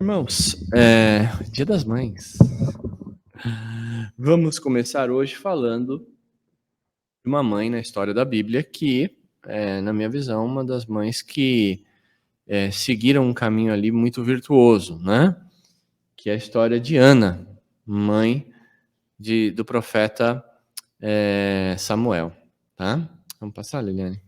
Irmãos, Dia das Mães. Vamos começar hoje falando de uma mãe na história da Bíblia que, na minha visão, uma das mães que seguiram um caminho ali muito virtuoso, né? Que é a história de Ana, mãe do profeta Samuel, tá? Vamos passar, Liliane.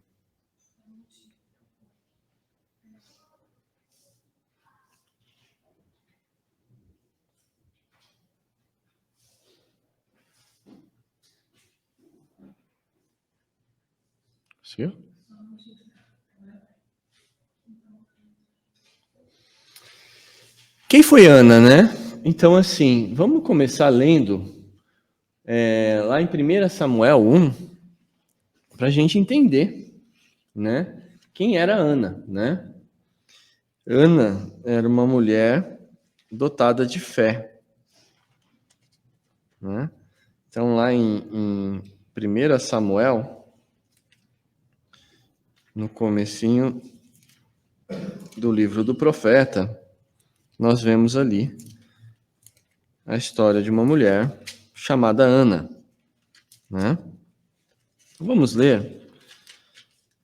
Sim? Quem foi Ana, né? Então, assim, vamos começar lendo lá em 1 Samuel 1, para a gente entender, né? Quem era Ana, né? Ana era uma mulher dotada de fé, né? Então, lá em 1 Samuel, no comecinho do livro do profeta, nós vemos ali a história de uma mulher chamada Ana, né? Vamos ler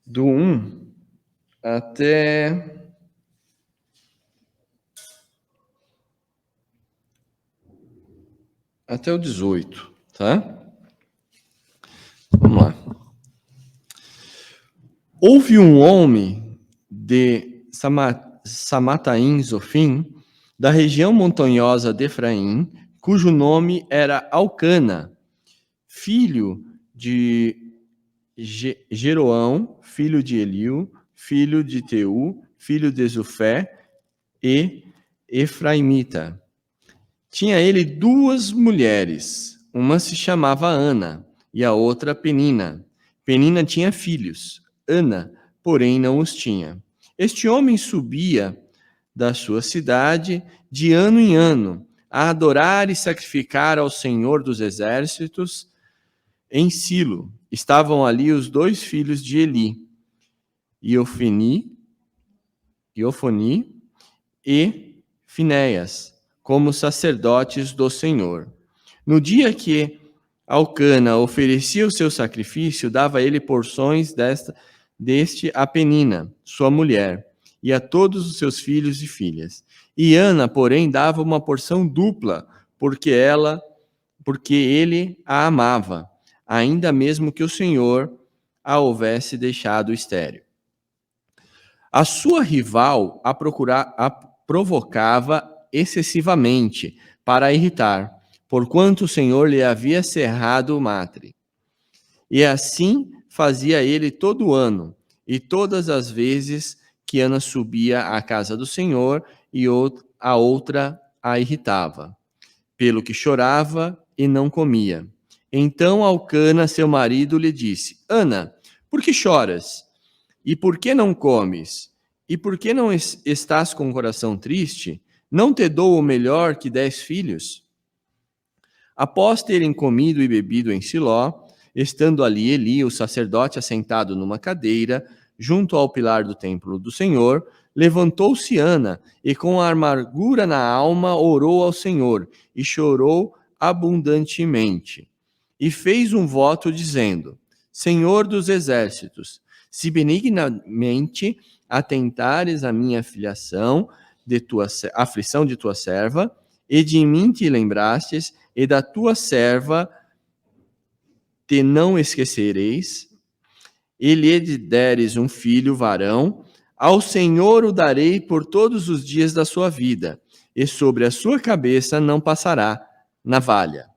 do 1 até o 18, tá? Vamos lá. Houve um homem de Samataim Zofim, da região montanhosa de Efraim, cujo nome era Alcana, filho de Jeroão, filho de Eliu, filho de Teu, filho de Zufé e Efraimita. Tinha ele duas mulheres, uma se chamava Ana e a outra Penina. Penina tinha filhos, Ana, porém, não os tinha. Este homem subia da sua cidade de ano em ano a adorar e sacrificar ao Senhor dos Exércitos em Silo. Estavam ali os dois filhos de Eli, Iofoni e Finéias, como sacerdotes do Senhor. No dia que Alcana oferecia o seu sacrifício, dava ele porções deste a Penina, sua mulher, e a todos os seus filhos e filhas. E Ana, porém, dava uma porção dupla, porque ele a amava, ainda mesmo que o Senhor a houvesse deixado estéril. A sua rival a provocava excessivamente para a irritar, porquanto o Senhor lhe havia cerrado o matre. E assim fazia ele todo ano, e todas as vezes que Ana subia à casa do Senhor, e a outra a irritava, pelo que chorava e não comia. Então Alcana, seu marido, lhe disse: Ana, por que choras? E por que não comes? E por que não estás com o coração triste? Não te dou o melhor que 10 filhos? Após terem comido e bebido em Siló, estando ali Eli, o sacerdote, assentado numa cadeira, junto ao pilar do templo do Senhor, levantou-se Ana e, com a amargura na alma, orou ao Senhor e chorou abundantemente. E fez um voto dizendo: Senhor dos exércitos, se benignamente atentares à minha aflição de tua serva, e de mim te lembrastes, e da tua serva te não esquecereis, e lhe deres um filho varão, ao Senhor o darei por todos os dias da sua vida, e sobre a sua cabeça não passará navalha.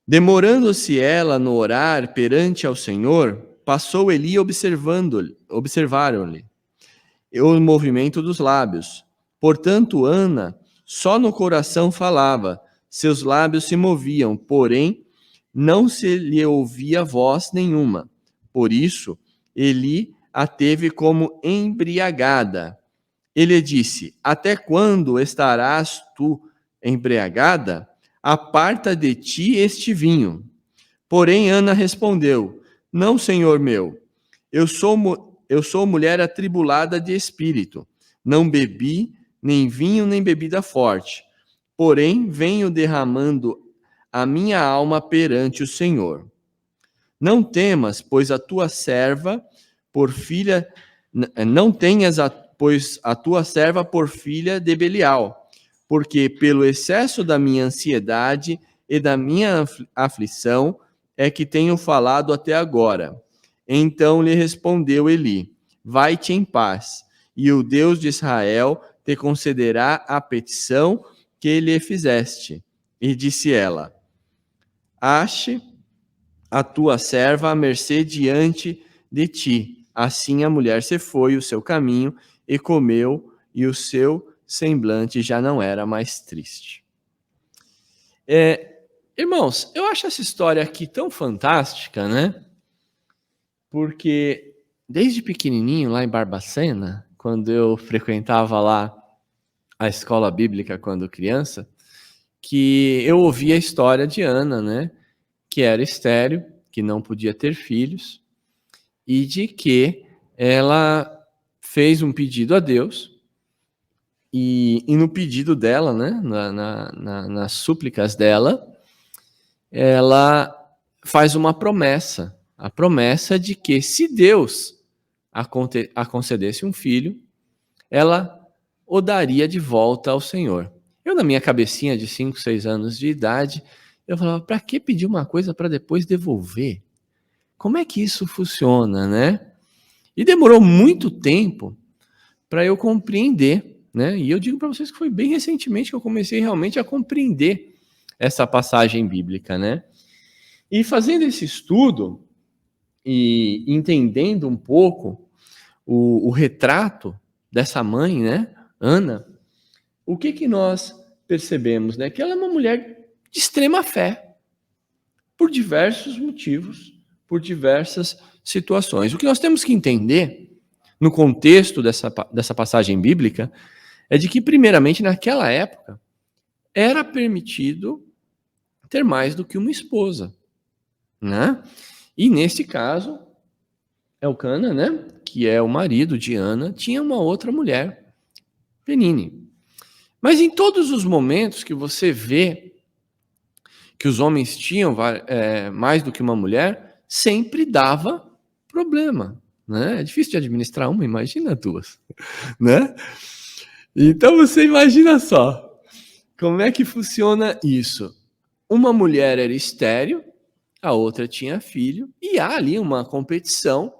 Demorando-se ela no orar perante ao Senhor, passou Eli observaram-lhe o movimento dos lábios. Portanto, Ana só no coração falava, seus lábios se moviam, porém não se lhe ouvia voz nenhuma. Por isso, Eli a teve como embriagada. Ele disse: Até quando estarás tu embriagada? Aparta de ti este vinho. Porém, Ana respondeu: Não, senhor meu, eu sou mulher atribulada de espírito. Não bebi nem vinho, nem bebida forte. Porém, venho derramando a minha alma perante o Senhor. Não temas, pois a tua serva por filha, não tenhas, pois a tua serva por filha de Belial, porque pelo excesso da minha ansiedade e da minha aflição é que tenho falado até agora. Então lhe respondeu Eli: vai-te em paz, e o Deus de Israel te concederá a petição que lhe fizeste. E disse ela: ache a tua serva à mercê diante de ti. Assim a mulher se foi o seu caminho e comeu, e o seu semblante já não era mais triste. Irmãos, eu acho essa história aqui tão fantástica, né? Porque desde pequenininho, lá em Barbacena, quando eu frequentava lá a escola bíblica quando criança, que eu ouvia a história de Ana, né? Que era estéril, que não podia ter filhos, e de que ela fez um pedido a Deus, e no pedido dela, né, nas súplicas dela, ela faz uma promessa, a promessa de que se Deus a concedesse um filho, ela o daria de volta ao Senhor. Eu, na minha cabecinha de 5, 6 anos de idade, eu falava, para que pedir uma coisa para depois devolver? Como é que isso funciona, né? E demorou muito tempo para eu compreender, né? E eu digo para vocês que foi bem recentemente que eu comecei realmente a compreender essa passagem bíblica, né? E fazendo esse estudo e entendendo um pouco o retrato dessa mãe, né, Ana, o que nós percebemos, né? Que ela é uma mulher de extrema fé, por diversos motivos, por diversas situações. O que nós temos que entender, no contexto dessa passagem bíblica, é de que, primeiramente, naquela época, era permitido ter mais do que uma esposa, né? E, nesse caso, Elcana, né, que é o marido de Ana, tinha uma outra mulher, Penine. Mas em todos os momentos que você vê que os homens tinham mais do que uma mulher, sempre dava problema, né? É difícil de administrar uma, imagina duas, né? Então você imagina só, como é que funciona isso? Uma mulher era estéril, a outra tinha filho, e há ali uma competição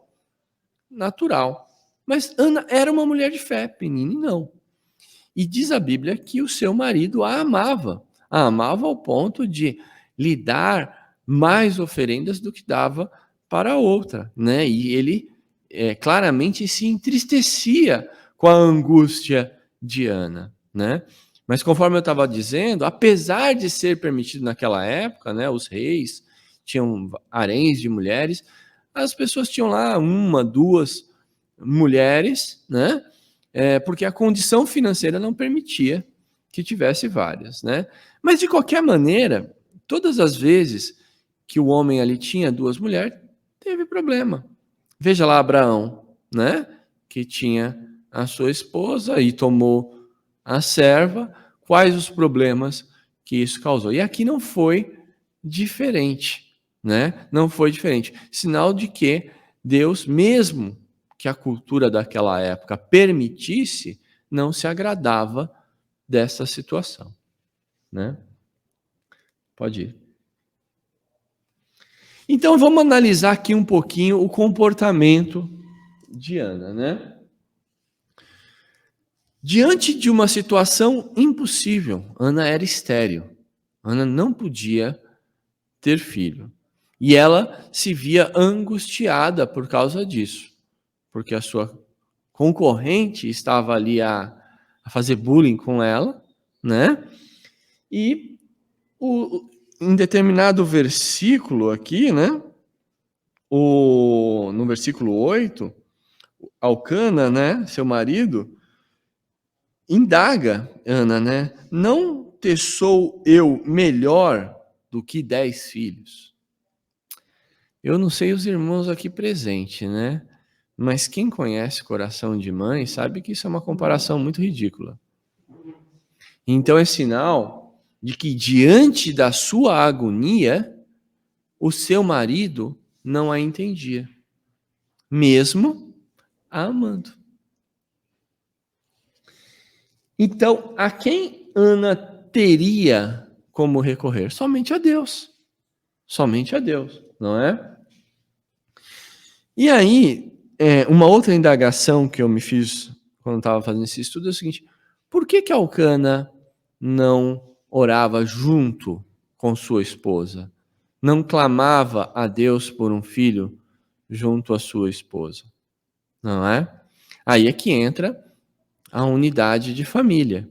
natural. Mas Ana era uma mulher de fé, Penine não. E diz a Bíblia que o seu marido a amava ao ponto de lhe dar mais oferendas do que dava para a outra, né? E ele claramente se entristecia com a angústia de Ana, né? Mas conforme eu estava dizendo, apesar de ser permitido naquela época, né, os reis tinham haréns de mulheres, as pessoas tinham lá uma, duas mulheres, né? Porque a condição financeira não permitia que tivesse várias, né? Mas de qualquer maneira, todas as vezes que o homem ali tinha duas mulheres, teve problema. Veja lá Abraão, né? Que tinha a sua esposa e tomou a serva. Quais os problemas que isso causou? E aqui não foi diferente, né? Não foi diferente. Sinal de que Deus, mesmo que a cultura daquela época permitisse, não se agradava dessa situação, né? Pode ir. Então vamos analisar aqui um pouquinho o comportamento de Ana, né? Diante de uma situação impossível, Ana era estéril. Ana não podia ter filho. E ela se via angustiada por causa disso, porque a sua concorrente estava ali a fazer bullying com ela, né? E em determinado versículo aqui, né? No versículo 8, Elcana, né? Seu marido, indaga Ana, né? Não te sou eu melhor do que 10 filhos? Eu não sei os irmãos aqui presentes, né? Mas quem conhece coração de mãe sabe que isso é uma comparação muito ridícula, Então é sinal de que diante da sua agonia, o seu marido não a entendia, mesmo a amando. Então, a quem Ana teria como recorrer? Somente a Deus. Somente a Deus, não é? E aí, uma outra indagação que eu me fiz quando estava fazendo esse estudo é o seguinte: por que Elcana não orava junto com sua esposa? Não clamava a Deus por um filho junto à sua esposa? Não é? Aí é que entra a unidade de família.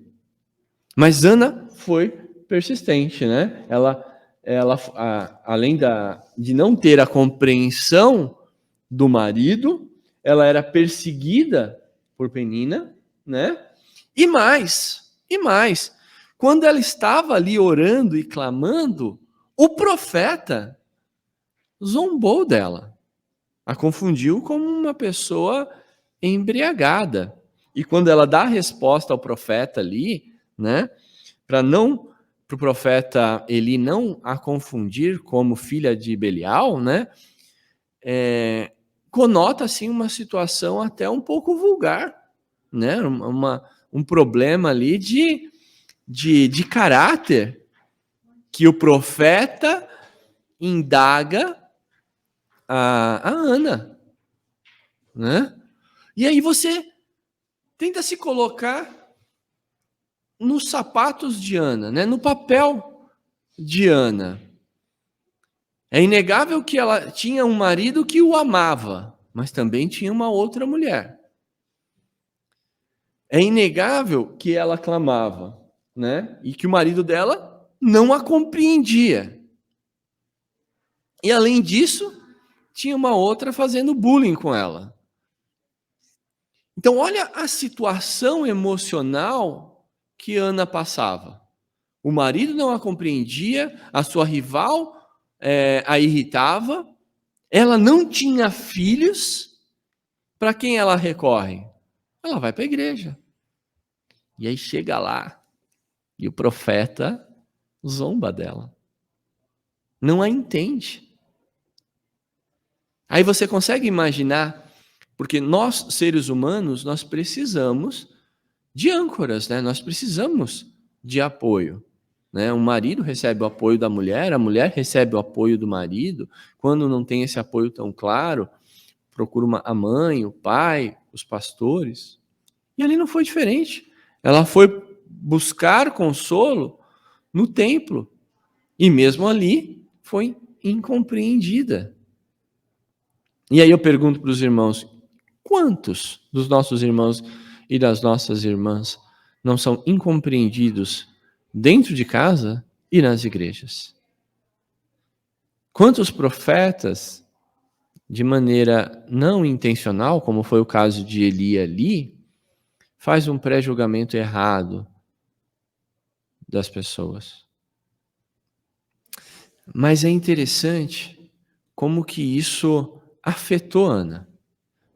Mas Ana foi persistente, né? Além de não ter a compreensão do marido, ela era perseguida por Penina, né? E mais, quando ela estava ali orando e clamando, o profeta zombou dela, a confundiu como uma pessoa embriagada. E quando ela dá a resposta ao profeta ali, né, para o profeta Eli não a confundir como filha de Belial, né, conota assim uma situação até um pouco vulgar, né, um problema ali de caráter que o profeta indaga a Ana, né? E aí você tenta se colocar nos sapatos de Ana, né? No papel de Ana. É inegável que ela tinha um marido que o amava, mas também tinha uma outra mulher. É inegável que ela clamava, né? E que o marido dela não a compreendia. E além disso, tinha uma outra fazendo bullying com ela. Então, olha a situação emocional que Ana passava. O marido não a compreendia, a sua rival a irritava, ela não tinha filhos. Para quem ela recorre? Ela vai para a igreja. E aí chega lá e o profeta zomba dela. Não a entende. Aí você consegue imaginar, porque nós, seres humanos, nós precisamos de âncoras, né? Nós precisamos de apoio. Né? O marido recebe o apoio da mulher, a mulher recebe o apoio do marido. Quando não tem esse apoio tão claro, procura a mãe, o pai, os pastores. E ali não foi diferente. Ela foi buscar consolo no templo. E mesmo ali foi incompreendida. E aí eu pergunto para os irmãos, quantos dos nossos irmãos e das nossas irmãs não são incompreendidos dentro de casa e nas igrejas? Quantos profetas, de maneira não intencional, como foi o caso de Eli ali, faz um pré-julgamento errado das pessoas? Mas é interessante como que isso afetou Ana,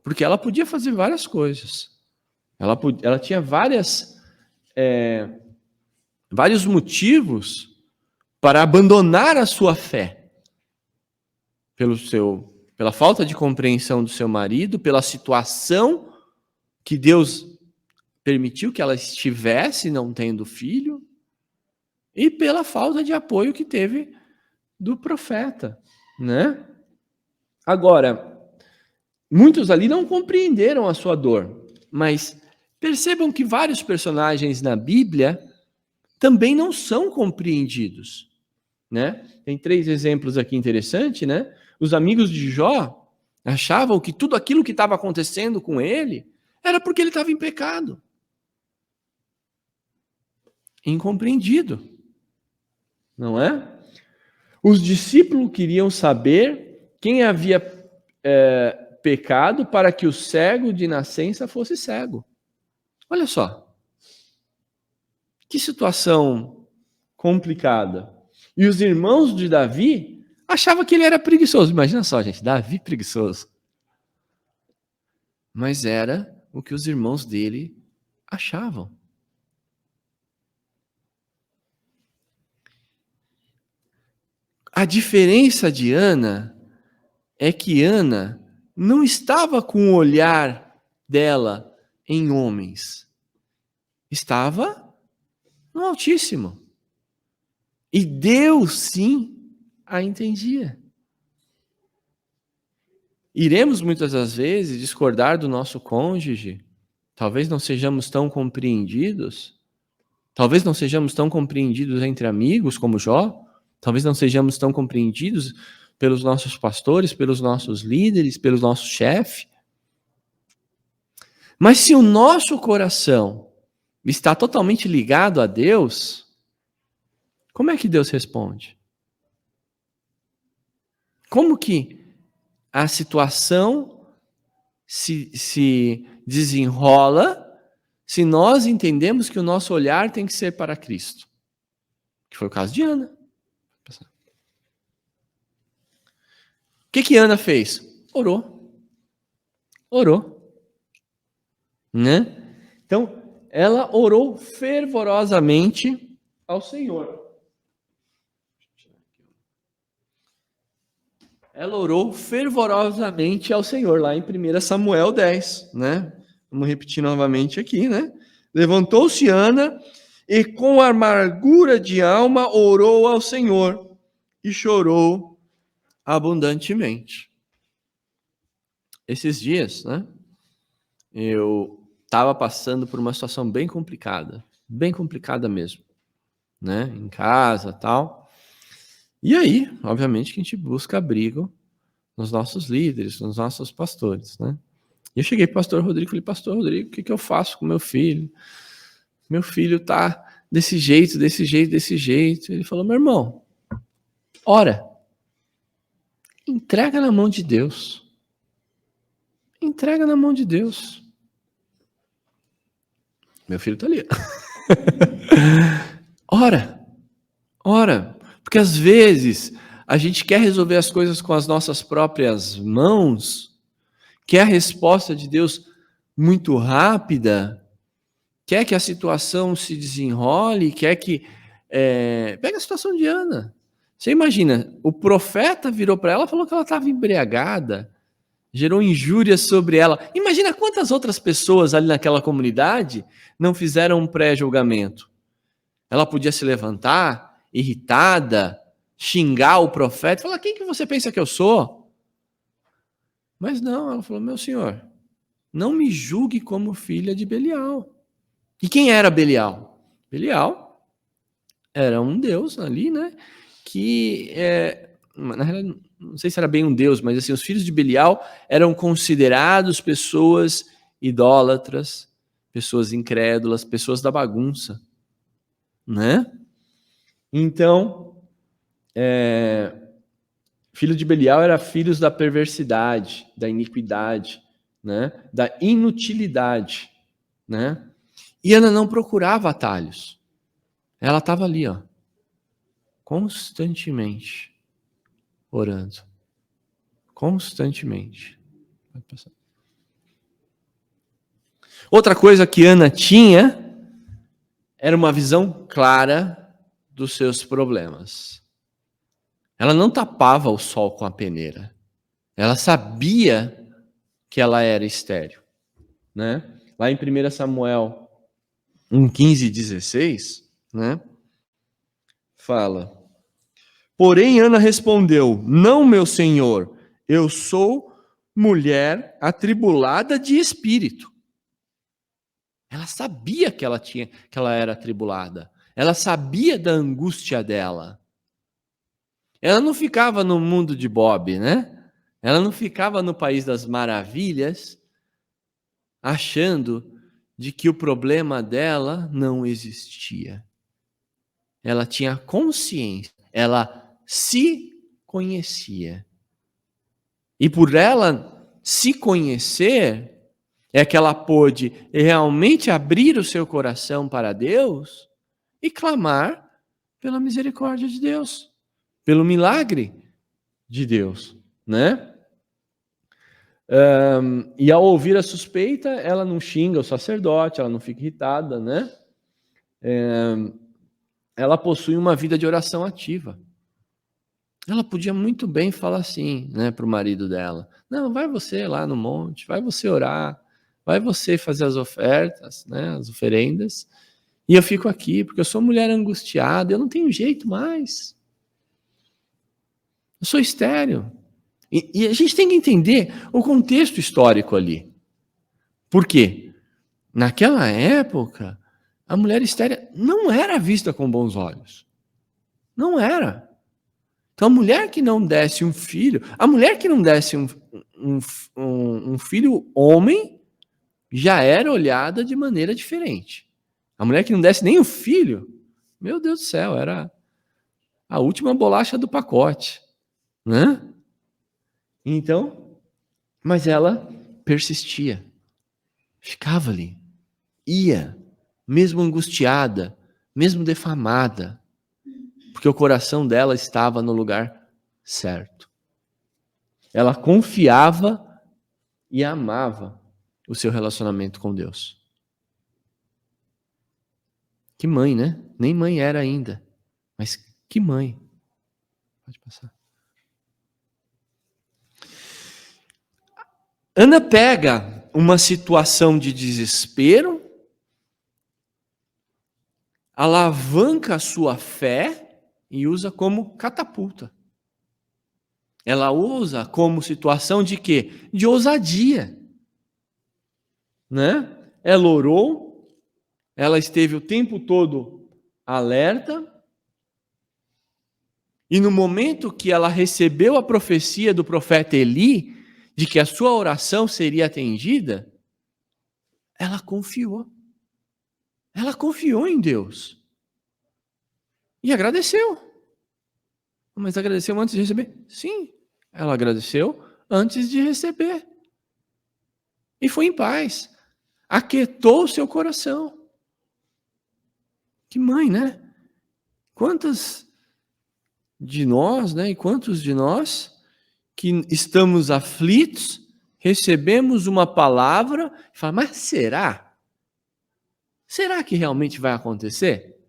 porque ela podia fazer várias coisas. Ela tinha vários motivos para abandonar a sua fé, pela falta de compreensão do seu marido, pela situação que Deus permitiu que ela estivesse não tendo filho, e pela falta de apoio que teve do profeta, né? Agora, muitos ali não compreenderam a sua dor, mas percebam que vários personagens na Bíblia também não são compreendidos, né? Tem 3 exemplos aqui interessantes, né? Os amigos de Jó achavam que tudo aquilo que estava acontecendo com ele era porque ele estava em pecado. Incompreendido, não é? Os discípulos queriam saber quem havia pecado para que o cego de nascença fosse cego. Olha só. Que situação complicada. E os irmãos de Davi achavam que ele era preguiçoso. Imagina só, gente, Davi preguiçoso. Mas era o que os irmãos dele achavam. A diferença de Ana é que Ana não estava com o olhar dela em homens. Estava no Altíssimo. E Deus, sim, a entendia. Iremos muitas das vezes discordar do nosso cônjuge. Talvez não sejamos tão compreendidos. Talvez não sejamos tão compreendidos entre amigos como Jó. Talvez não sejamos tão compreendidos pelos nossos pastores, pelos nossos líderes, pelo nosso chefe. Mas se o nosso coração está totalmente ligado a Deus, como é que Deus responde? Como que a situação se desenrola se nós entendemos que o nosso olhar tem que ser para Cristo? Que foi o caso de Ana. O que Ana fez? Orou. Né? Então, ela orou fervorosamente ao Senhor. Ela orou fervorosamente ao Senhor, lá em 1 Samuel 10, né? Vamos repetir novamente aqui, né? Levantou-se Ana e com amargura de alma orou ao Senhor e chorou abundantemente. Esses dias, né? Eu estava passando por uma situação bem complicada mesmo, né? Em casa, tal. E aí, obviamente, que a gente busca abrigo nos nossos líderes, nos nossos pastores, né? E eu cheguei para o pastor Rodrigo e falei, pastor Rodrigo, o que eu faço com meu filho? Meu filho tá desse jeito. Ele falou, meu irmão, ora, entrega na mão de Deus. Entrega na mão de Deus. Meu filho tá ali. Ora, porque às vezes a gente quer resolver as coisas com as nossas próprias mãos, quer a resposta de Deus muito rápida, quer que a situação se desenrole, quer que... Pega a situação de Ana. Você imagina, o profeta virou para ela e falou que ela estava embriagada, gerou injúrias sobre ela. Imagina quantas outras pessoas ali naquela comunidade não fizeram um pré-julgamento. Ela podia se levantar, irritada, xingar o profeta, falar, quem que você pensa que eu sou? Mas não, ela falou, meu senhor, não me julgue como filha de Belial. E quem era Belial? Belial era um deus ali, né? Que, na realidade, não sei se era bem um deus, mas assim, os filhos de Belial eram considerados pessoas idólatras, pessoas incrédulas, pessoas da bagunça, né? Então, filho de Belial era filhos da perversidade, da iniquidade, né? Da inutilidade, né? E Ana não procurava atalhos. Ela estava ali, ó, constantemente orando. Constantemente. Outra coisa que Ana tinha era uma visão clara dos seus problemas. Ela não tapava o sol com a peneira. Ela sabia que ela era estéril, né? Lá em 1 Samuel 1:15 e 16, né? Fala: porém Ana respondeu, não, meu senhor, eu sou mulher atribulada de espírito. Ela sabia que ela era atribulada. Ela sabia da angústia dela. Ela não ficava no mundo de Bob, né? Ela não ficava no país das maravilhas, achando de que o problema dela não existia. Ela tinha consciência, ela se conhecia. E por ela se conhecer, é que ela pôde realmente abrir o seu coração para Deus e clamar pela misericórdia de Deus, pelo milagre de Deus, né? E ao ouvir a suspeita, ela não xinga o sacerdote, ela não fica irritada, né? Ela possui uma vida de oração ativa. Ela podia muito bem falar assim, né, para o marido dela: não, vai você lá no monte, vai você orar, vai você fazer as ofertas, né, as oferendas, e eu fico aqui, porque eu sou mulher angustiada, eu não tenho jeito mais. Eu sou estéril. E a gente tem que entender o contexto histórico ali. Por quê? Naquela época, a mulher estéril não era vista com bons olhos. Não era. Então, a mulher que não desse um filho, a mulher que não desse um filho homem, já era olhada de maneira diferente. A mulher que não desse nem o filho, meu Deus do céu, era a última bolacha do pacote, né? Então, mas ela persistia, ficava ali, ia, mesmo angustiada, mesmo defamada, porque o coração dela estava no lugar certo. Ela confiava e amava o seu relacionamento com Deus. Que mãe, né? Nem mãe era ainda, mas que mãe. Pode passar. Ana pega uma situação de desespero, alavanca a sua fé e usa como catapulta. Ela usa como situação de quê? De ousadia. Né? Ela orou, ela esteve o tempo todo alerta, e no momento que ela recebeu a profecia do profeta Eli, de que a sua oração seria atendida, ela confiou. Ela confiou em Deus. E agradeceu. Mas agradeceu antes de receber? Sim, ela agradeceu antes de receber. E foi em paz. Aquietou o seu coração. Que mãe, né? Quantas de nós, né? E quantos de nós que estamos aflitos, recebemos uma palavra e falamos, mas será? Será que realmente vai acontecer?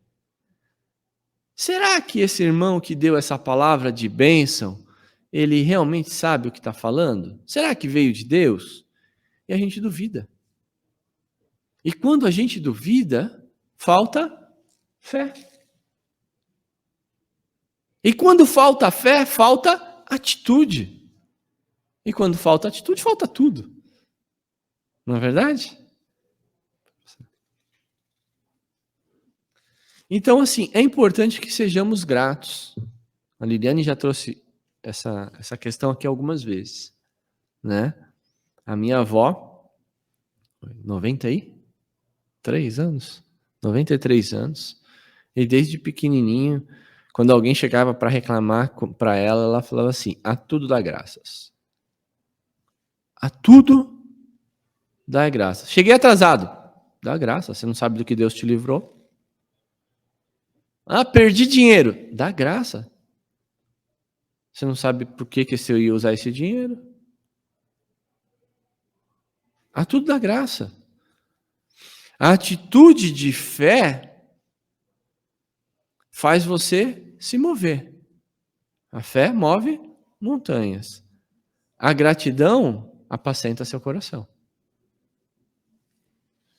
Será que esse irmão que deu essa palavra de bênção, ele realmente sabe o que está falando? Será que veio de Deus? E a gente duvida. E quando a gente duvida, falta fé. E quando falta fé, falta atitude. E quando falta atitude, falta tudo. Não é verdade? Então, assim, é importante que sejamos gratos. A Liliane já trouxe essa questão aqui algumas vezes, né? A minha avó, 93 anos, 93 anos, e desde pequenininho, quando alguém chegava para reclamar para ela, ela falava assim: a tudo dá graças. A tudo dá graças. Cheguei atrasado. Dá graças, você não sabe do que Deus te livrou. Ah, perdi dinheiro. Dá graça. Você não sabe por que você ia usar esse dinheiro. A tudo dá graça. A atitude de fé faz você se mover. A fé move montanhas. A gratidão apacenta seu coração.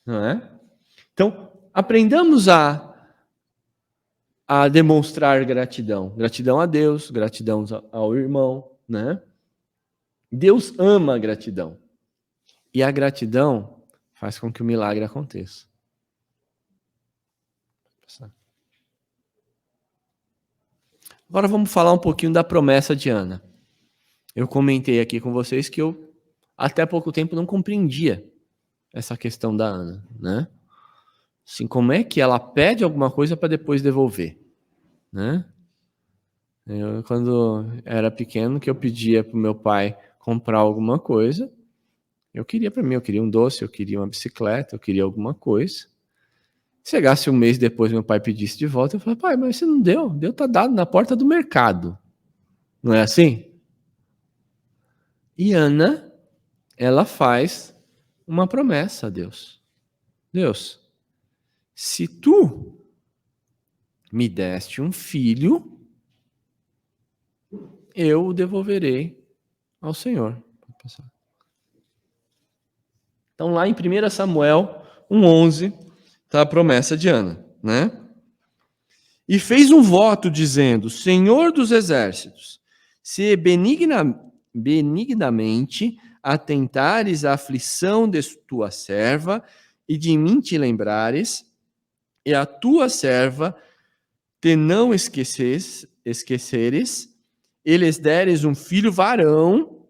Não é? Então, aprendamos a demonstrar gratidão. Gratidão a Deus, gratidão ao irmão, né? Deus ama a gratidão. E a gratidão faz com que o milagre aconteça. Agora vamos falar um pouquinho da promessa de Ana. Eu comentei aqui com vocês que eu até pouco tempo não compreendia essa questão da Ana, né? Assim, como é que ela pede alguma coisa para depois devolver, né? Eu, quando era pequeno, que eu pedia para o meu pai comprar alguma coisa, eu queria para mim, eu queria um doce, eu queria uma bicicleta, eu queria alguma coisa. Chegasse um mês depois, meu pai pedisse de volta, eu falei, pai, mas você não deu? Deu, tá dado na porta do mercado. Não é assim? E Ana, ela faz uma promessa a Deus. Deus, se tu me deste um filho, eu o devolverei ao Senhor. Pode passar. Então, lá em 1 Samuel 1,11, está a promessa de Ana, né? E fez um voto dizendo: Senhor dos exércitos, se benignamente atentares à aflição de tua serva e de mim te lembrares, e a tua serva te não esqueceres, e lhes deres um filho varão,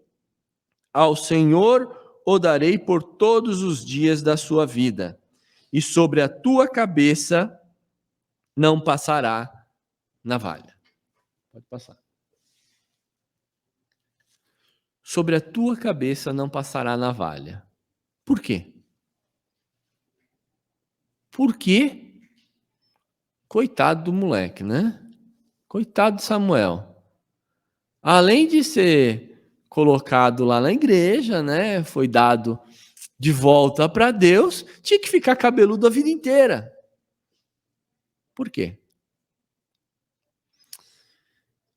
ao Senhor o darei por todos os dias da sua vida, e sobre a tua cabeça não passará navalha. Pode passar. Sobre a tua cabeça não passará navalha. Por quê? Porque, coitado do moleque, né? Coitado de Samuel. Além de ser colocado lá na igreja, né? Foi dado de volta para Deus, tinha que ficar cabeludo a vida inteira. Por quê?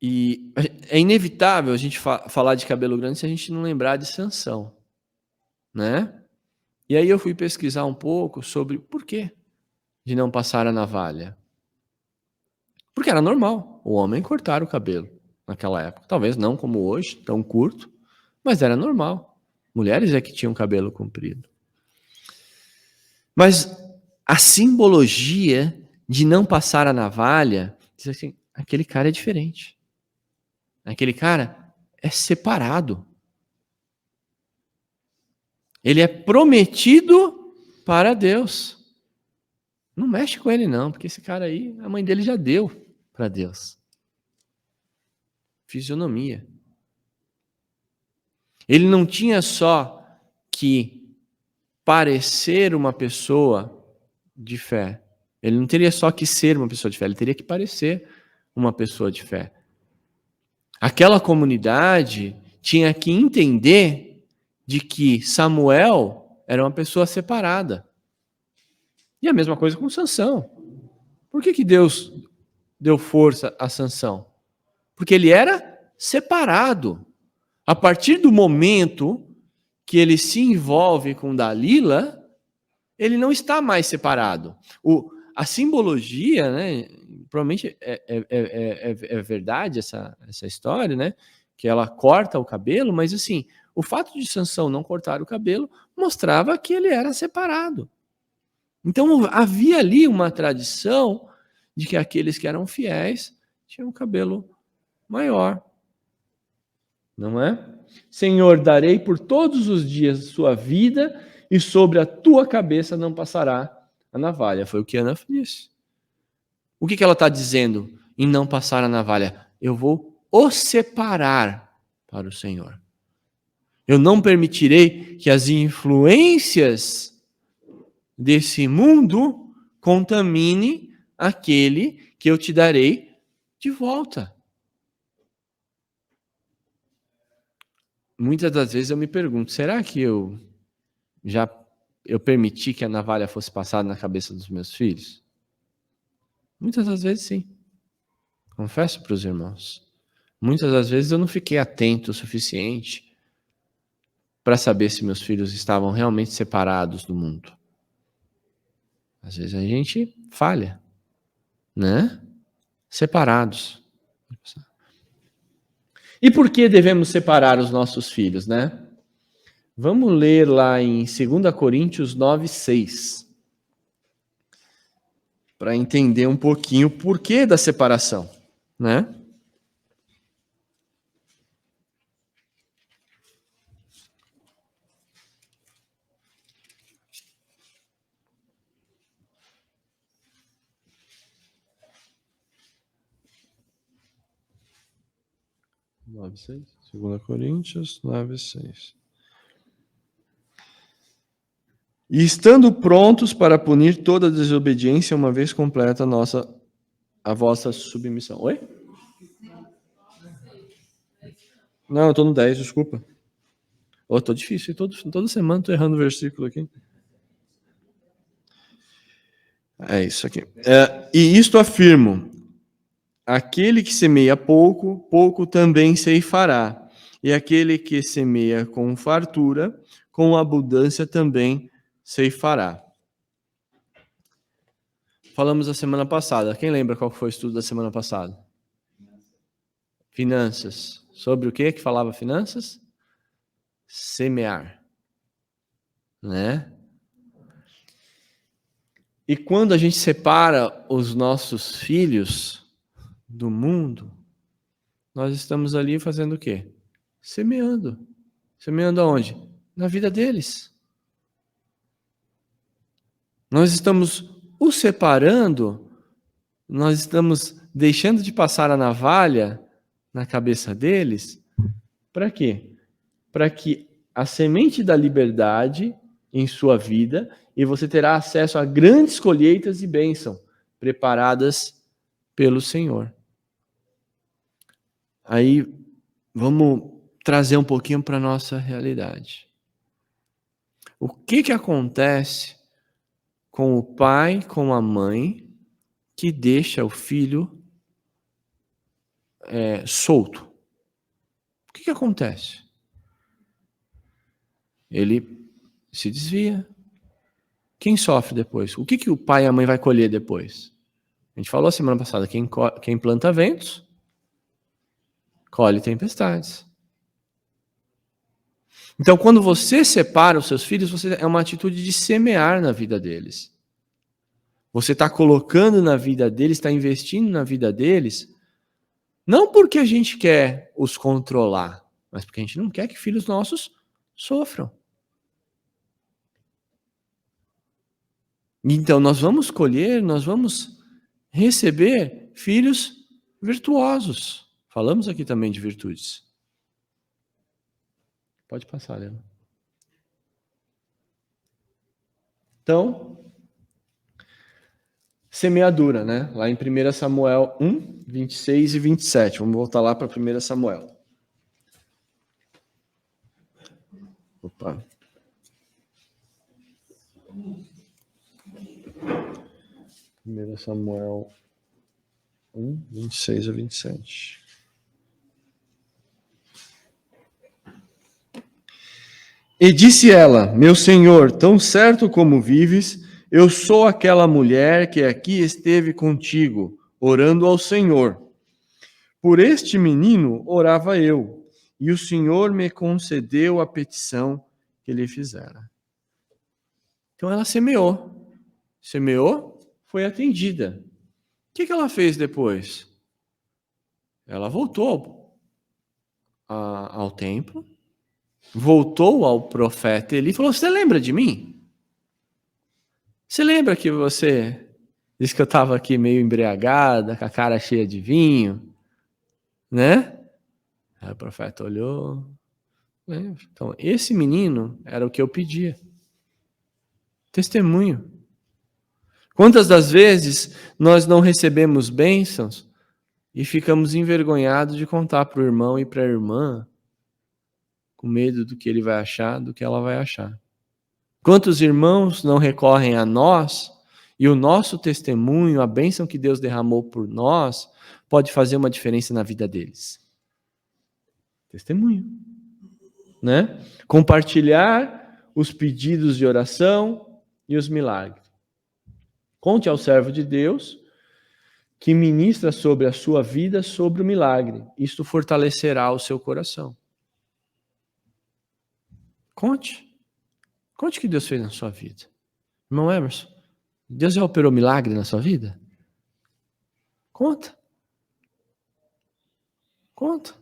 E é inevitável a gente falar de cabelo grande se a gente não lembrar de Sansão, né? E aí eu fui pesquisar um pouco sobre por quê de não passar a navalha. Porque era normal o homem cortar o cabelo naquela época. Talvez não como hoje, tão curto, mas era normal. Mulheres é que tinham cabelo comprido. Mas a simbologia de não passar a navalha, diz assim, aquele cara é diferente. Aquele cara é separado. Ele é prometido para Deus. Não mexe com ele não, porque esse cara aí, a mãe dele já deu para Deus. Fisionomia. Ele não tinha só que parecer uma pessoa de fé. Ele não teria só que ser uma pessoa de fé, ele teria que parecer uma pessoa de fé. Aquela comunidade tinha que entender de que Samuel era uma pessoa separada. E a mesma coisa com Sansão. Por que Deus deu força a Sansão? Porque ele era separado. A partir do momento que ele se envolve com Dalila, ele não está mais separado. A simbologia, né, provavelmente é verdade essa história, né, que ela corta o cabelo, mas assim, o fato de Sansão não cortar o cabelo mostrava que ele era separado. Então havia ali uma tradição de que aqueles que eram fiéis tinham um cabelo maior. Não é? Senhor, darei por todos os dias de sua vida e sobre a tua cabeça não passará a navalha. Foi o que Ana disse. O que ela está dizendo em não passar a navalha? Eu vou o separar para o Senhor. Eu não permitirei que as influências desse mundo contamine aquele que eu te darei de volta. Muitas das vezes eu me pergunto, será que eu permiti que a navalha fosse passada na cabeça dos meus filhos? Muitas das vezes sim. Confesso para os irmãos. Muitas das vezes eu não fiquei atento o suficiente para saber se meus filhos estavam realmente separados do mundo. Às vezes a gente falha, né? Separados. E por que devemos separar os nossos filhos, né? Vamos ler lá em 2 Coríntios 9:6. Para entender um pouquinho o porquê da separação, né? Nove, 6. 2 Coríntios 9:6. E estando prontos para punir toda desobediência, uma vez completa a vossa submissão. Oi? Não, eu estou no 10, desculpa. Estou difícil, toda semana estou errando o versículo aqui. É isso aqui. E isto afirmo, aquele que semeia pouco, pouco também ceifará. E aquele que semeia com fartura, com abundância também ceifará. Falamos a semana passada. Quem lembra qual foi o estudo da semana passada? Finanças. Sobre o que falava finanças? Semear. Né? E quando a gente separa os nossos filhos do mundo, nós estamos ali fazendo o quê? Semeando. Semeando aonde? Na vida deles. Nós estamos os separando, nós estamos deixando de passar a navalha na cabeça deles. Para quê? Para que a semente da liberdade em sua vida, e você terá acesso a grandes colheitas e bênção preparadas pelo Senhor. Aí vamos trazer um pouquinho para a nossa realidade. O que acontece com o pai, com a mãe, que deixa o filho solto? O que acontece? Ele se desvia. Quem sofre depois? O que o pai e a mãe vai colher depois? A gente falou semana passada, quem planta ventos, colhe tempestades. Então, quando você separa os seus filhos, é uma atitude de semear na vida deles. Você está colocando na vida deles, está investindo na vida deles, não porque a gente quer os controlar, mas porque a gente não quer que filhos nossos sofram. Então, nós vamos colher, nós vamos receber filhos virtuosos. Falamos aqui também de virtudes. Pode passar, Helena. Então, semeadura, né? Lá em 1 Samuel 1, 26 e 27. Vamos voltar lá para 1 Samuel. Opa. 1 Samuel 1, 26 a 27. E disse ela: Meu senhor, tão certo como vives, eu sou aquela mulher que aqui esteve contigo, orando ao Senhor. Por este menino orava eu, e o Senhor me concedeu a petição que lhe fizera. Então ela semeou. Semeou, foi atendida. O que ela fez depois? Ela voltou ao templo, voltou ao profeta Eli e falou: Você lembra de mim? Você lembra que você disse que eu estava aqui meio embriagada, com a cara cheia de vinho? Né? Aí o profeta olhou. Lembra? Então, esse menino era o que eu pedia. Testemunho. Quantas das vezes nós não recebemos bênçãos e ficamos envergonhados de contar para o irmão e para a irmã, com medo do que ele vai achar, do que ela vai achar? Quantos irmãos não recorrem a nós e o nosso testemunho, a bênção que Deus derramou por nós, pode fazer uma diferença na vida deles? Testemunho, né? Compartilhar os pedidos de oração e os milagres. Conte ao servo de Deus que ministra sobre a sua vida, sobre o milagre. Isto fortalecerá o seu coração. Conte. Conte o que Deus fez na sua vida. Irmão Emerson, Deus já operou milagre na sua vida? Conta. Conta.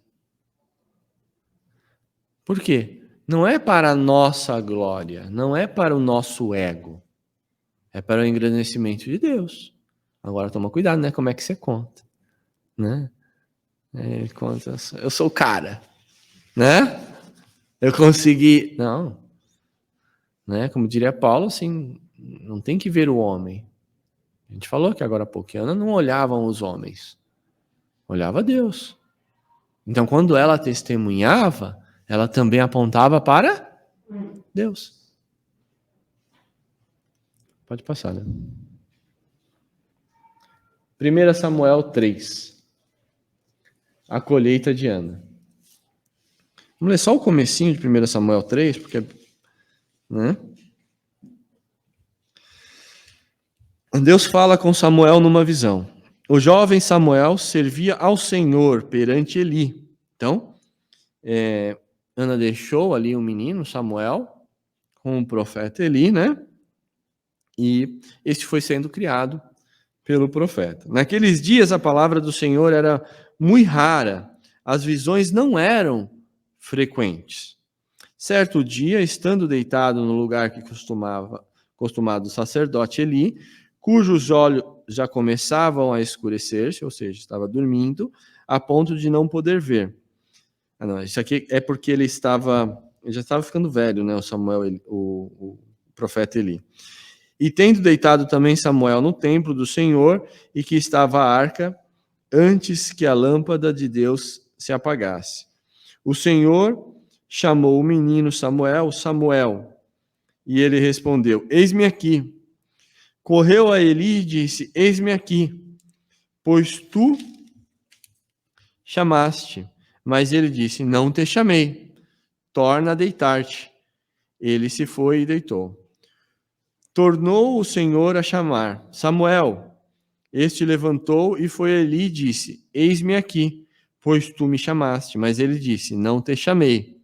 Por quê? Não é para a nossa glória, não é para o nosso ego. É para o engrandecimento de Deus. Agora toma cuidado, né? Como é que você conta, né? Ele conta, eu sou o cara, né? Eu consegui, não, né? Como diria Paulo, assim, não tem que ver o homem. A gente falou que agora há pouco, Ana não olhavam os homens, olhava Deus. Então, quando ela testemunhava, ela também apontava para Deus. Pode passar, né? 1 Samuel 3. a colheita de Ana. Vamos ler só o comecinho de 1 Samuel 3, porque, né? Deus fala com Samuel numa visão. O jovem Samuel servia ao Senhor perante Eli. Então, Ana deixou ali o menino Samuel com o profeta Eli, né? E este foi sendo criado pelo profeta. Naqueles dias a palavra do Senhor era muito rara, as visões não eram frequentes. Certo dia, estando deitado no lugar que costumado o sacerdote Eli, cujos olhos já começavam a escurecer-se, ou seja, estava dormindo, a ponto de não poder ver. Não, isso aqui é porque ele já estava ficando velho, né, o Samuel, o profeta Eli. E tendo deitado também Samuel no templo do Senhor, e que estava a arca, antes que a lâmpada de Deus se apagasse. O Senhor chamou o menino Samuel, Samuel, e ele respondeu: Eis-me aqui. Correu a Eli e disse: Eis-me aqui, pois tu chamaste. Mas ele disse: Não te chamei, torna a deitar-te. Ele se foi e deitou. Tornou o Senhor a chamar: Samuel. Este levantou e foi a Eli e disse: Eis-me aqui, pois tu me chamaste. Mas ele disse: Não te chamei.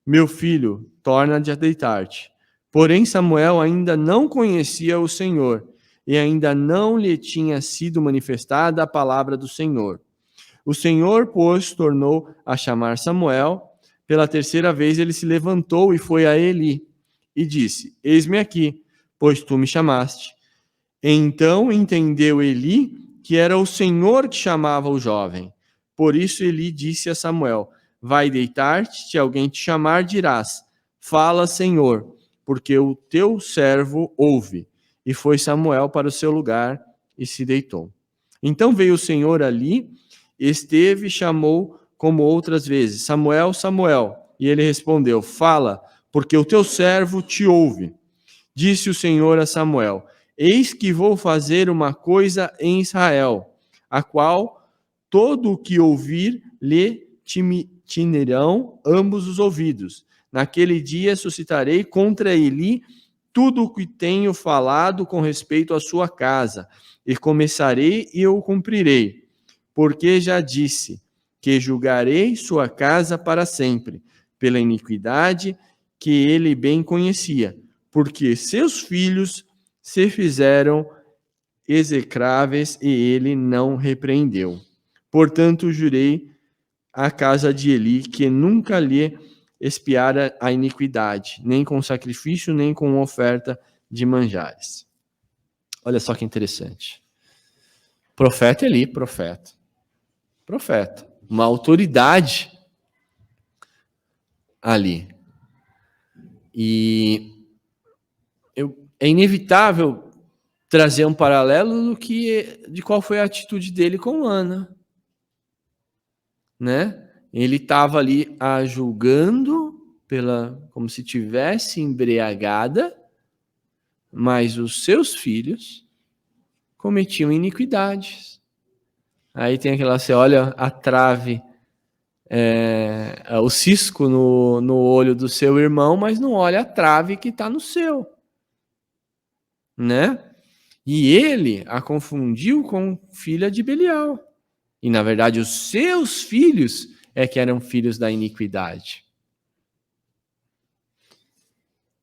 Meu filho, torna-te a deitar-te. Porém, Samuel ainda não conhecia o Senhor, e ainda não lhe tinha sido manifestada a palavra do Senhor. O Senhor, pois, tornou a chamar Samuel. Pela terceira vez ele se levantou e foi a Eli, e disse: Eis-me aqui, pois tu me chamaste. Então entendeu Eli que era o Senhor que chamava o jovem. Por isso Eli disse a Samuel: Vai deitar-te, se alguém te chamar, dirás: Fala, Senhor, porque o teu servo ouve. E foi Samuel para o seu lugar e se deitou. Então veio o Senhor ali, esteve e chamou como outras vezes: Samuel, Samuel. E ele respondeu: Fala, porque o teu servo te ouve. Disse o Senhor a Samuel: Eis que vou fazer uma coisa em Israel, a qual todo o que ouvir lhe tinirão ambos os ouvidos. Naquele dia suscitarei contra Eli tudo o que tenho falado com respeito à sua casa, e começarei e o cumprirei, porque já disse que julgarei sua casa para sempre, pela iniquidade que ele bem conhecia, porque seus filhos se fizeram execráveis e ele não repreendeu. Portanto, jurei à casa de Eli que nunca lhe expiara a iniquidade, nem com sacrifício, nem com oferta de manjares. Olha só que interessante. Profeta Eli, profeta. Uma autoridade ali. E é inevitável trazer um paralelo de qual foi a atitude dele com Ana, né? Ele estava ali a julgando como se tivesse embriagada, mas os seus filhos cometiam iniquidades. Aí tem aquela, você olha a trave, o cisco no olho do seu irmão, mas não olha a trave que está no seu, né? E ele a confundiu com filha de Belial. E, na verdade, os seus filhos é que eram filhos da iniquidade.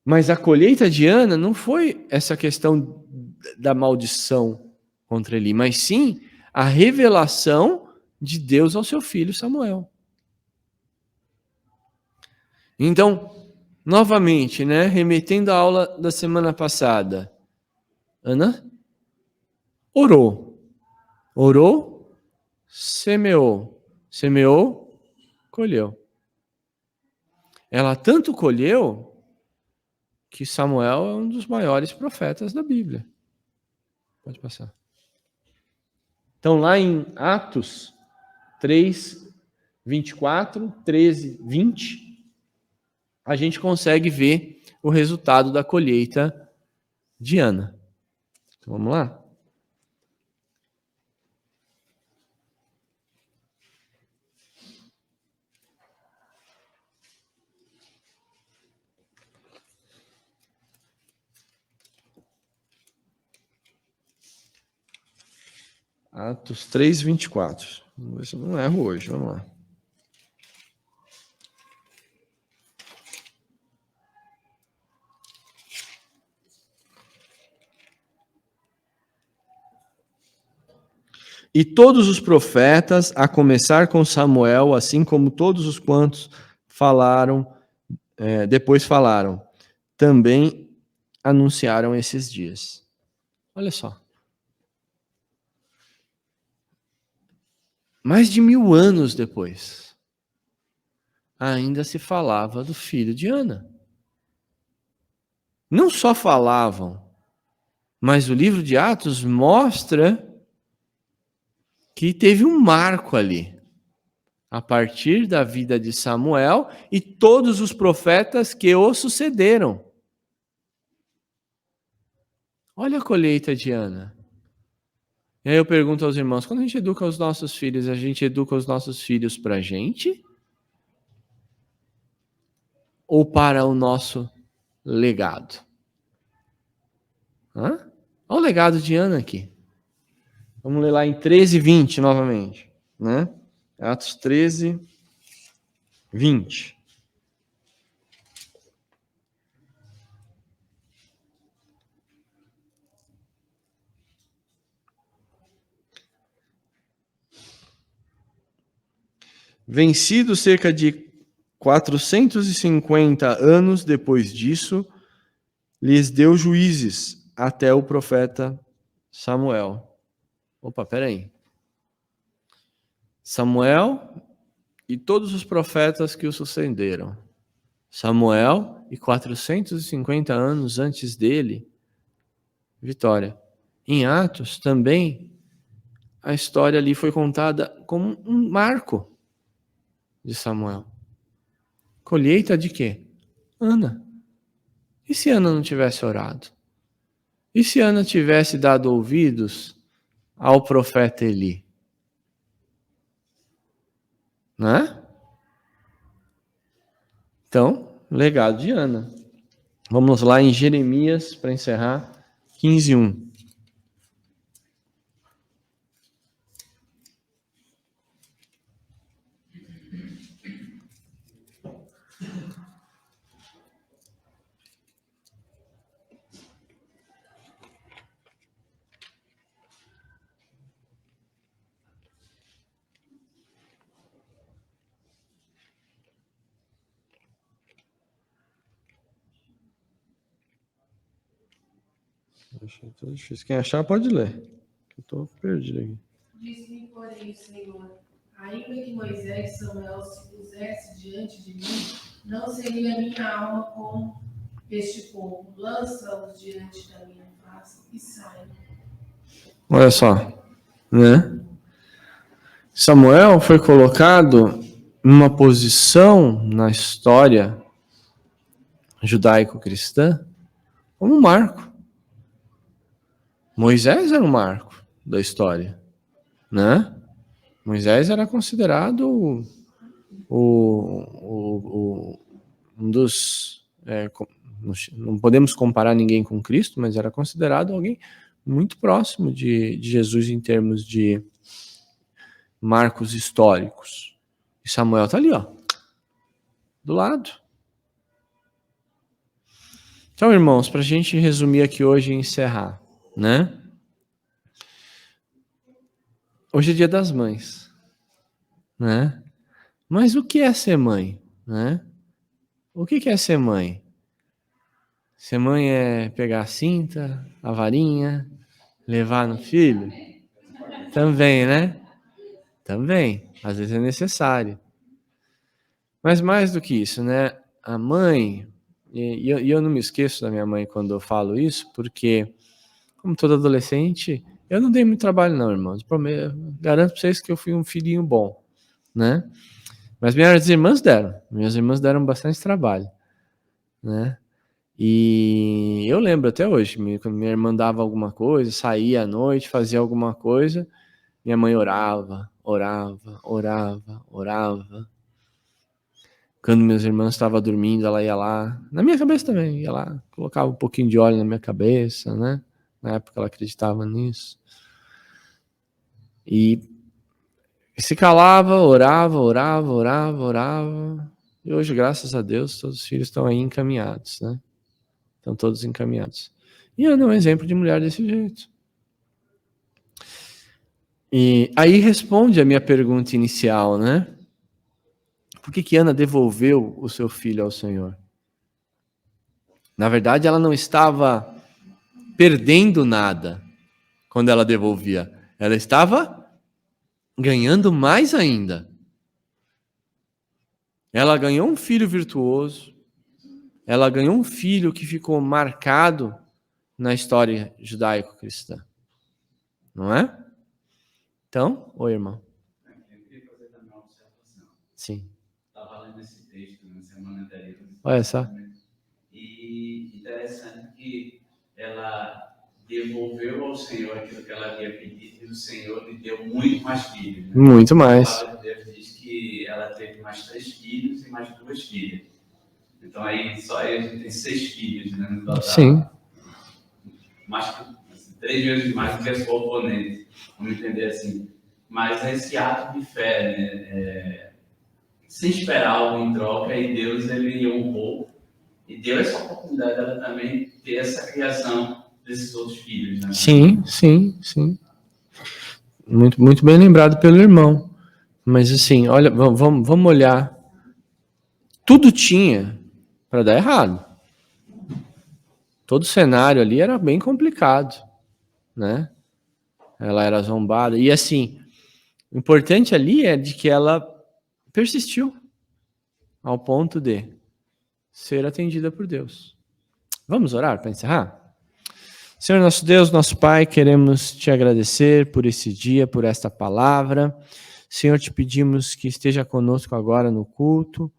Mas a colheita de Ana não foi essa questão da maldição contra Eli, mas sim a revelação de Deus ao seu filho Samuel. Então, novamente, né, remetendo à aula da semana passada, Ana orou, semeou, colheu. Ela tanto colheu que Samuel é um dos maiores profetas da Bíblia. Pode passar. Então, lá em Atos 3, 24, 13, 20, a gente consegue ver o resultado da colheita de Ana. Então, vamos lá? Atos 3, 24. Vamos ver se eu não erro hoje, vamos lá. E todos os profetas, a começar com Samuel, assim como todos os quantos falaram, depois falaram, também anunciaram esses dias. Olha só. Mais de 1000 anos depois, ainda se falava do filho de Ana. Não só falavam, mas o livro de Atos mostra que teve um marco ali, a partir da vida de Samuel e todos os profetas que o sucederam. Olha a colheita de Ana. E aí eu pergunto aos irmãos, quando a gente educa os nossos filhos, a gente educa os nossos filhos para a gente? Ou para o nosso legado? Olha o legado de Ana aqui. Vamos ler lá em 13, 20 novamente. Né? Atos 13, 20. Vencido cerca de 450 anos depois disso, lhes deu juízes até o profeta Samuel. Opa, peraí. Samuel e todos os profetas que o sucederam. Samuel e 450 anos antes dele, Vitória. Em Atos também, a história ali foi contada como um marco de Samuel. Colheita de quê? Ana. E se Ana não tivesse orado? E se Ana tivesse dado ouvidos ao profeta Eli? Né? Então, legado de Ana. Vamos lá em Jeremias, para encerrar, 15:1. Achei tudo difícil. Quem achar pode ler. Eu estou perdido aqui. Disse-me, porém, o Senhor, ainda que Moisés e Samuel se pusesse diante de mim, não seria minha alma como este povo. Lança-os diante da minha face e sai. Olha só, né? Samuel foi colocado numa posição na história judaico-cristã como um marco. Moisés era um marco da história, né? Moisés era considerado um dos... não podemos comparar ninguém com Cristo, mas era considerado alguém muito próximo de Jesus em termos de marcos históricos. E Samuel está ali, ó, do lado. Então, irmãos, para a gente resumir aqui hoje e encerrar, né? Hoje é Dia das Mães, né? Mas o que é ser mãe, né? O que é ser mãe? Ser mãe é pegar a cinta, a varinha, levar no filho? Também, né? Também. Às vezes é necessário. Mas mais do que isso, né? A mãe, e eu não me esqueço da minha mãe quando eu falo isso, porque, como todo adolescente, eu não dei muito trabalho não, irmãos. Garanto para vocês que eu fui um filhinho bom, né? Mas minhas irmãs deram bastante trabalho, né? E eu lembro até hoje, quando minha irmã dava alguma coisa, saía à noite, fazia alguma coisa, minha mãe orava. Quando meus irmãos estavam dormindo, ela ia lá, na minha cabeça também, ia lá, colocava um pouquinho de óleo na minha cabeça, né? Na época ela acreditava nisso. E se calava, orava. E hoje, graças a Deus, todos os filhos estão aí encaminhados, né? Estão todos encaminhados. E Ana é um exemplo de mulher desse jeito. E aí responde a minha pergunta inicial, né? Por que Ana devolveu o seu filho ao Senhor? Na verdade, ela não estava perdendo nada quando ela devolvia. Ela estava ganhando mais ainda. Ela ganhou um filho virtuoso. Ela ganhou um filho que ficou marcado na história judaico-cristã. Não é? Então, oi, irmão. Eu queria fazer também uma observação. Sim. Estava lendo esse texto na semana anterior. Olha só. E interessante que ela devolveu ao Senhor aquilo que ela havia pedido e o Senhor lhe deu muito mais filhos. Né? Muito mais. A palavra de Deus diz que ela teve mais 3 filhos e mais 2 filhas. Então aí só aí a gente tem 6 filhos, né? No total. Sim. Mais, assim, 3 vezes mais do que a sua oponente. Vamos entender assim. Mas esse ato de fé, né? Sem esperar algo em troca, e Deus ele honrou e deu essa oportunidade dela também ter essa criação desses outros filhos. Né? Sim. Muito, muito bem lembrado pelo irmão. Mas assim, olha, vamos olhar. Tudo tinha para dar errado. Todo o cenário ali era bem complicado, né? Ela era zombada. E assim, o importante ali é de que ela persistiu ao ponto de ser atendida por Deus. Vamos orar para encerrar? Senhor nosso Deus, nosso Pai, queremos te agradecer por esse dia, por esta palavra. Senhor, te pedimos que esteja conosco agora no culto,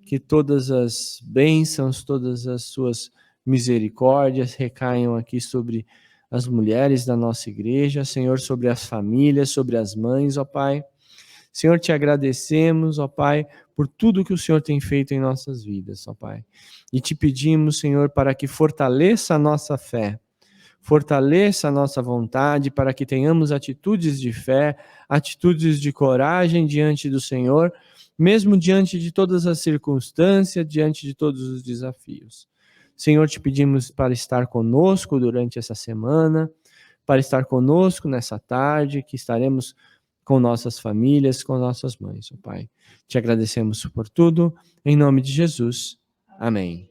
que todas as bênçãos, todas as suas misericórdias recaiam aqui sobre as mulheres da nossa igreja, Senhor, sobre as famílias, sobre as mães, ó Pai. Senhor, te agradecemos, ó Pai, por tudo que o Senhor tem feito em nossas vidas, ó Pai. E te pedimos, Senhor, para que fortaleça a nossa fé, fortaleça a nossa vontade, para que tenhamos atitudes de fé, atitudes de coragem diante do Senhor, mesmo diante de todas as circunstâncias, diante de todos os desafios. Senhor, te pedimos para estar conosco durante essa semana, para estar conosco nessa tarde, que estaremos com nossas famílias, com nossas mães, ó Pai. Te agradecemos por tudo, em nome de Jesus. Amém.